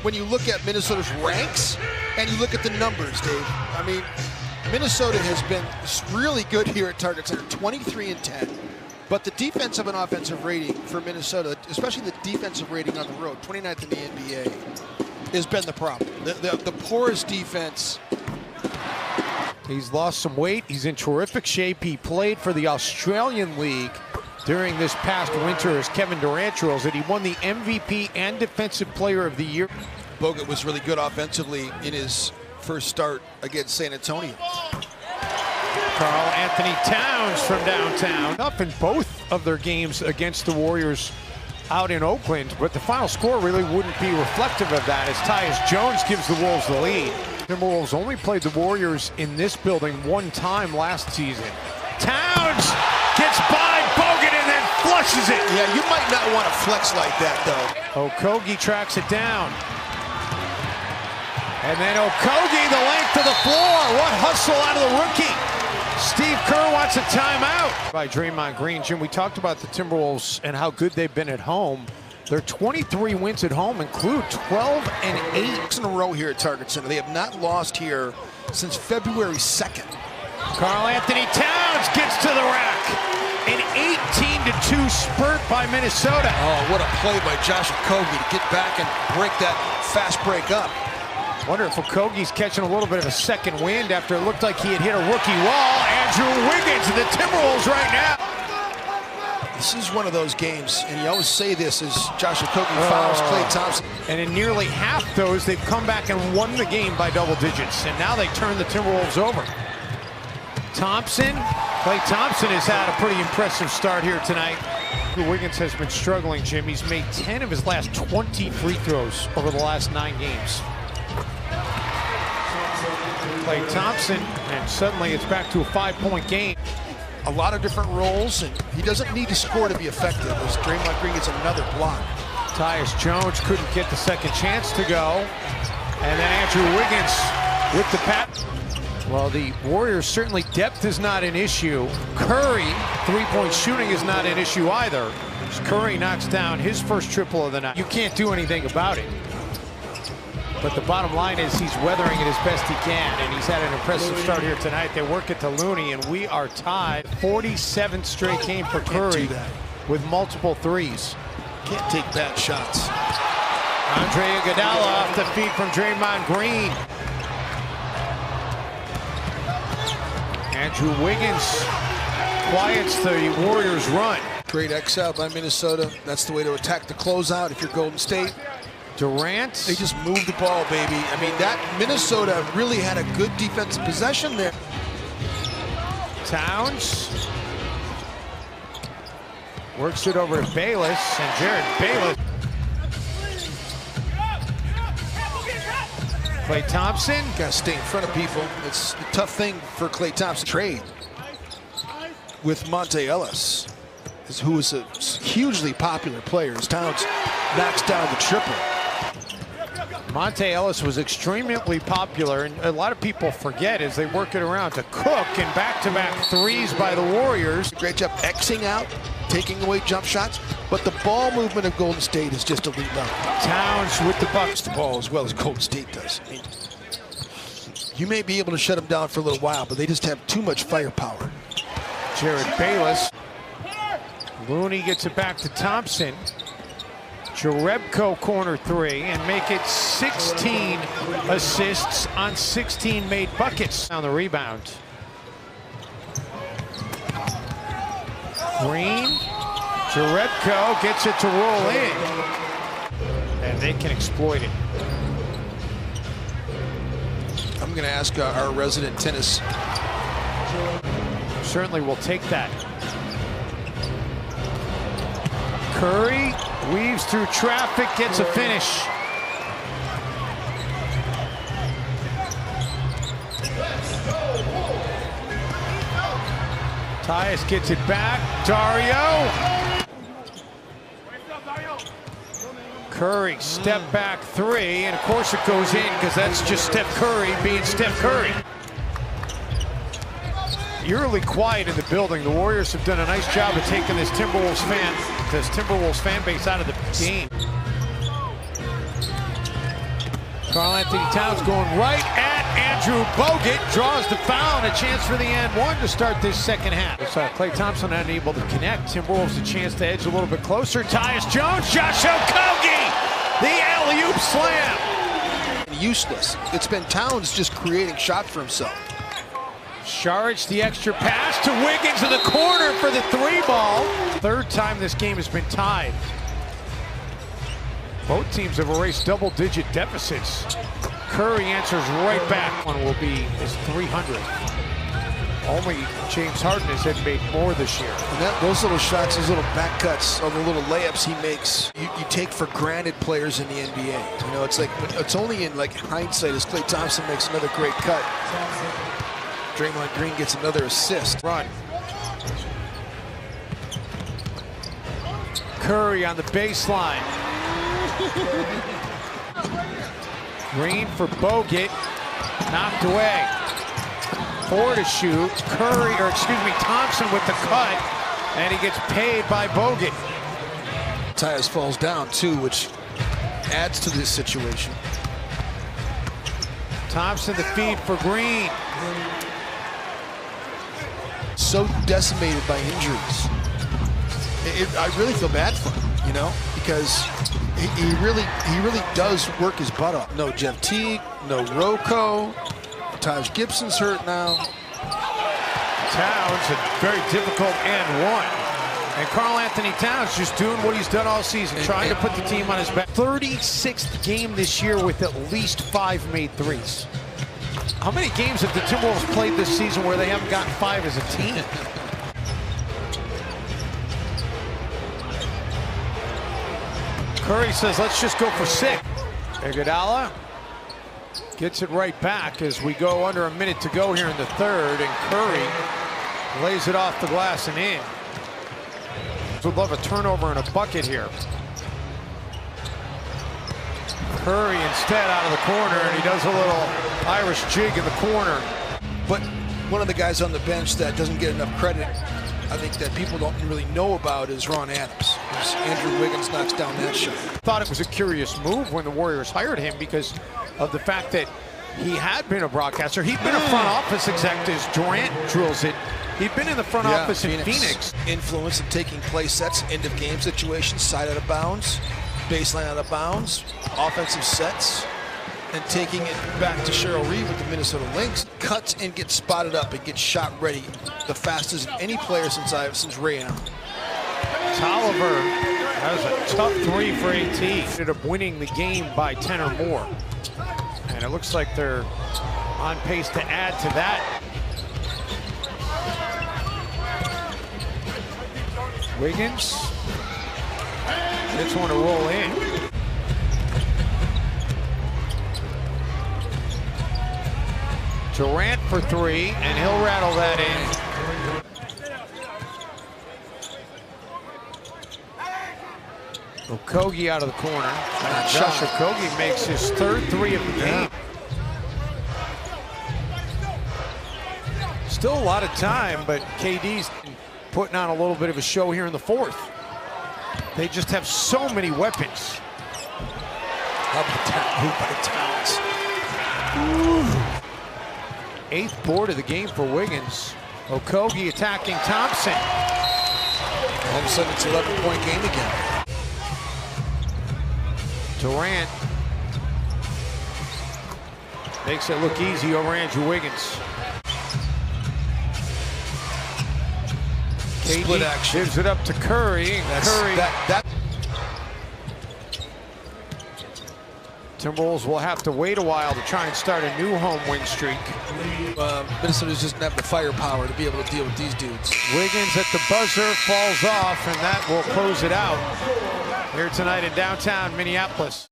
when you look at Minnesota's ranks and you look at the numbers, Dave. I mean, Minnesota has been really good here at Target Center, 23-10. But the defensive and offensive rating for Minnesota, especially the defensive rating on the road, 29th in the NBA, has been the problem. The poorest defense. He's lost some weight. He's in terrific shape. He played for the Australian League during this past winter as Kevin Durant drills it. He won the MVP and Defensive Player of the Year. Bogut was really good offensively in his first start against San Antonio. Karl-Anthony Towns from downtown. Up in both of their games against the Warriors out in Oakland, but the final score really wouldn't be reflective of that as Tyus Jones gives the Wolves the lead. Timberwolves only played the Warriors in this building one time last season. Towns gets by Bogut and then flushes it. Yeah, you might not want to flex like that, though. Okogie tracks it down. And then Okogie, the length of the floor. What hustle out of the rookie. Steve Kerr wants a timeout. By Draymond Green. Jim, we talked about the Timberwolves and how good they've been at home. Their 23 wins at home include 12-8 in a row here at Target Center. They have not lost here since February 2nd. Karl-Anthony Towns gets to the rack. An 18-2 spurt by Minnesota. Oh, what a play by Josh Okogie to get back and break that fast break up. Wonder if Okogie's catching a little bit of a second wind after it looked like he had hit a rookie wall. Andrew Wiggins and the Timberwolves right now. This is one of those games, and you always say this as Josh Okogie fouls Klay Thompson. And in nearly half those, they've come back and won the game by double digits. And now they turn the Timberwolves over. Thompson, Klay Thompson has had a pretty impressive start here tonight. Wiggins has been struggling, Jim. He's made 10 of his last 20 free throws over the last 9 games. Klay Thompson, and suddenly it's back to a 5-point game. A lot of different roles, and he doesn't need to score to be effective as Draymond Green gets another block. Tyus Jones couldn't get the second chance to go. And then Andrew Wiggins with the pat. Well, the Warriors, certainly depth is not an issue. Curry, three-point shooting is not an issue either. As Curry knocks down his first triple of the night. You can't do anything about it. But the bottom line is he's weathering it as best he can, and he's had an impressive start here tonight. They work it to Looney, and we are tied. 47th straight game for Curry with multiple threes. Can't take bad shots. Andre Iguodala off the feet from Draymond Green. Andrew Wiggins quiets the Warriors' run. Great X-out by Minnesota. That's the way to attack the closeout if you're Golden State. Durant. They just moved the ball, baby. I mean, that Minnesota really had a good defensive possession there. Towns works it over to Bayless, and Jared Bayless. Klay Thompson. Got to stay in front of people. It's a tough thing for Klay Thompson. Trade with Monte Ellis, who is a hugely popular player. As Towns knocks down the triple. Monte Ellis was extremely popular, and a lot of people forget as they work it around to Cook and back-to-back threes by the Warriors. Great job Xing out, taking away jump shots, but the ball movement of Golden State is just elite level. Towns with the bucks. The ball as well as Golden State does. I mean, you may be able to shut them down for a little while, but they just have too much firepower. Jared Bayless. Looney gets it back to Thompson. Jerebko corner three and make it 16 assists on 16 made buckets on the rebound. Green, Jerebko gets it to roll in, and they can exploit it. I'm going to ask our resident tennis. Certainly will take that. Curry weaves through traffic, gets a finish. Tyus gets it back. Dario. Curry, step back three, and of course it goes in because that's just Steph Curry being Steph Curry. Eerily quiet in the building. The Warriors have done a nice job of taking this Timberwolves fan base out of the game. Karl-Anthony Towns going right at Andrew Bogut. Draws the foul and a chance for the and one to start this second half. So Klay Thompson unable to connect. Timberwolves a chance to edge a little bit closer. Tyus Jones, Josh Okogie, the alley-oop slam. Useless. It's been Towns just creating shots for himself. Saric, the extra pass to Wiggins in the corner for the three ball. Third time this game has been tied. Both teams have erased double-digit deficits. Curry answers right back. One will be his 300th. Only James Harden has made more this year. And those little shots, those little back cuts, all the little layups he makes, you take for granted players in the NBA. You know, it's like, it's only in like hindsight as Klay Thompson makes another great cut. Draymond Green gets another assist. Run. Curry on the baseline. Green for Bogut, knocked away. Four to shoot. Curry, or excuse me, Thompson with the cut, and he gets paid by Bogut. Tyus falls down too, which adds to this situation. Thompson the feed for Green. So decimated by injuries. I really feel bad for him, you know, because he really does work his butt off. No Jeff Teague, no Rocco. Taj Gibson's hurt now. Towns, a very difficult and one. And Karl-Anthony Towns just doing what he's done all season, trying to put the team on his back. 36th game this year with at least 5 made threes. How many games have the Timberwolves played this season where they haven't gotten 5 as a team? Curry says, let's just go for 6. Iguodala gets it right back as we go under a minute to go here in the third, and Curry lays it off the glass and in. Would love a turnover and a bucket here. Curry instead out of the corner, and he does a little Irish jig in the corner. But one of the guys on the bench that doesn't get enough credit, I think, that people don't really know about, is Ron Adams. As Andrew Wiggins knocks down that shot. Thought it was a curious move when the Warriors hired him because of the fact that he had been a broadcaster. He'd been a front office exec as Durant drills it. He'd been in the front office in Phoenix. Influence in taking play sets, end of game situations, side out of bounds, baseline out of bounds, offensive sets, and taking it back to Cheryl Reeve with the Minnesota Lynx. Cuts and gets spotted up and gets shot ready the fastest of any player since Ray Allen. Tolliver has a tough 3 for AT. Ended up winning the game by 10 or more. And it looks like they're on pace to add to that. Wiggins gets one to roll in. Durant for 3, and he'll rattle that in. Okogie out of the corner. And Josh Okogie makes his 3rd 3 of the game. Still a lot of time, but KD's putting on a little bit of a show here in the 4th. They just have so many weapons. How about that hoop by Towns? 8th board of the game for Wiggins. Okogie attacking Thompson. All of a sudden, it's an 11-point game again. Durant makes it look easy over Andrew Wiggins. Split action. Gives it up to Curry. Timberwolves will have to wait a while to try and start a new home win streak. Minnesota's just not have the firepower to be able to deal with these dudes. Wiggins at the buzzer falls off, and that will close it out here tonight in downtown Minneapolis.